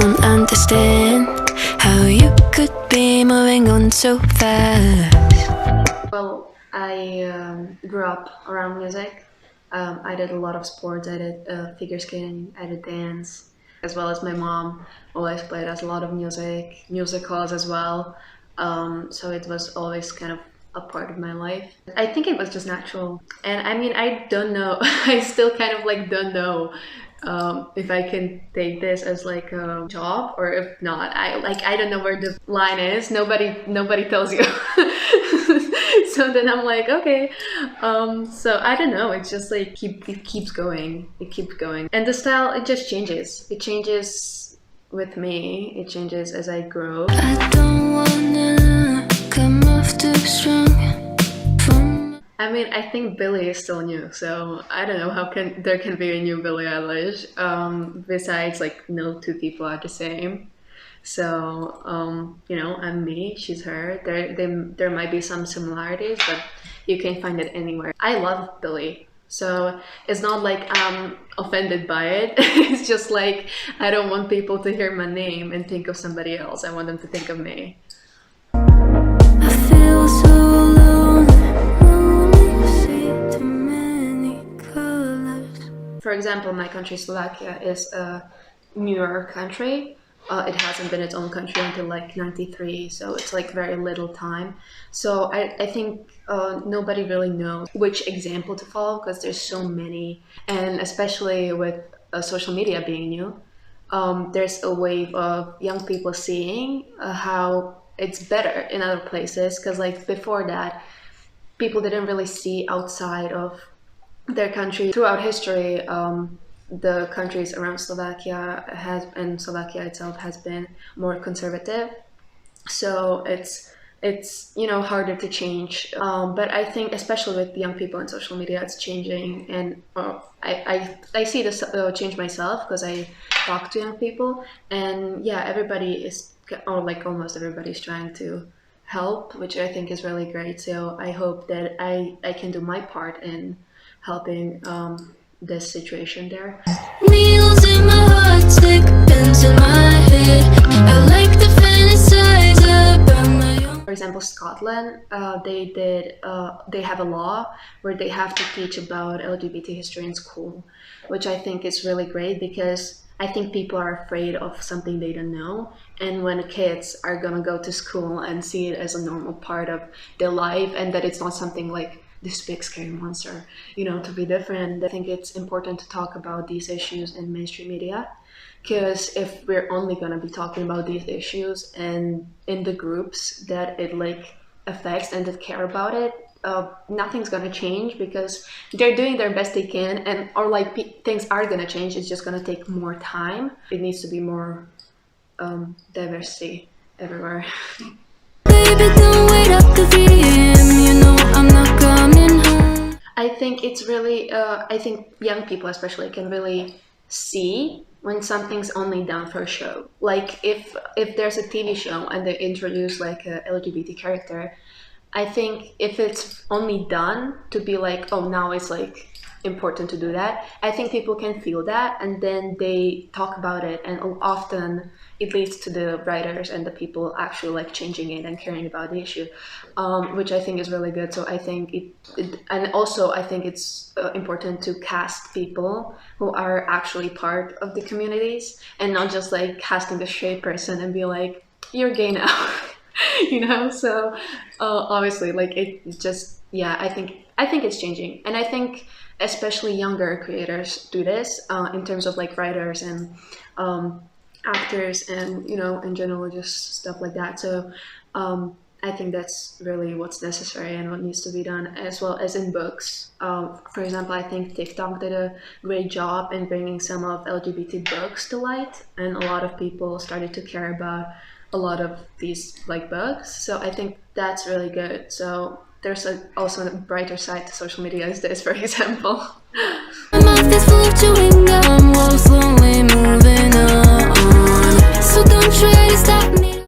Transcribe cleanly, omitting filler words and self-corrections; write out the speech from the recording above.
don't understand how you could be moving on so fast. Well, I grew up around music. I did a lot of sports. I did figure skating, I did dance, as well as my mom always played us a lot of music, musicals as well. So it was always kind of a part of my life. I think it was just natural. And I mean, I don't know, I still kind of like don't know if I can take this as like a job or if not. I don't know where the line is. Nobody tells you. So then I'm like, okay. So I don't know. It's just like it keeps going. It keeps going. And the style, it just changes. It changes with me. It changes as I grow. I don't wanna come off too strong. I mean, I think Billie is still new, so I don't know how there can be a new Billie Eilish. Besides, like, no two people are the same. So, you know, I'm me, she's her. There might be some similarities, but you can find it anywhere. I love Billie, so it's not like I'm offended by it. It's just like I don't want people to hear my name and think of somebody else. I want them to think of me. I feel so alone. Only see too many colors. For example, my country, Slovakia, is a newer country. It hasn't been its own country until like 93, so it's like very little time. So I think nobody really knows which example to follow because there's so many. And especially with social media being new, there's a wave of young people seeing how it's better in other places, because like before that, people didn't really see outside of their country. Throughout history, the countries around Slovakia and Slovakia itself has been more conservative, so it's you know harder to change. But I think especially with young people on social media, it's changing, and I see this change myself because I talk to young people, and yeah, everybody is, or like almost everybody's trying to help, which I think is really great. So I hope that I can do my part in helping this situation there. Needles in my heart, stick pins in my head. I like to fantasize about my own. For example, Scotland, they have a law where they have to teach about LGBT history in school, which I think is really great because I think people are afraid of something they don't know, and when kids are gonna go to school and see it as a normal part of their life and that it's not something like this big scary monster, you know, to be different. I think it's important to talk about these issues in mainstream media, because if we're only going to be talking about these issues and in the groups that it like affects and that care about it, nothing's going to change because they're doing their best they can, and or like things are going to change. It's just going to take more time. It needs to be more diversity everywhere. Baby, don't wait up the VM, you know I'm not coming home. I think it's really, I think young people especially can really see when something's only done for a show. Like if there's a TV show and they introduce like a LGBT character, I think if it's only done to be like, oh, now it's like important to do that, I think people can feel that and then they talk about it, and often it leads to the writers and the people actually like changing it and caring about the issue, which I think is really good. So I think and also I think it's important to cast people who are actually part of the communities and not just like casting a straight person and be like, you're gay now. You know, so obviously like it just, yeah, I think it's changing, and I think especially younger creators do this in terms of like writers and actors and, you know, in general just stuff like that. So I think that's really what's necessary and what needs to be done, as well as in books. For example, I think TikTok did a great job in bringing some of LGBT books to light, and a lot of people started to care about a lot of these like books. So I think that's really good. So there's also a brighter side to social media as this, for example. My mouth is full of chewing gum, walls long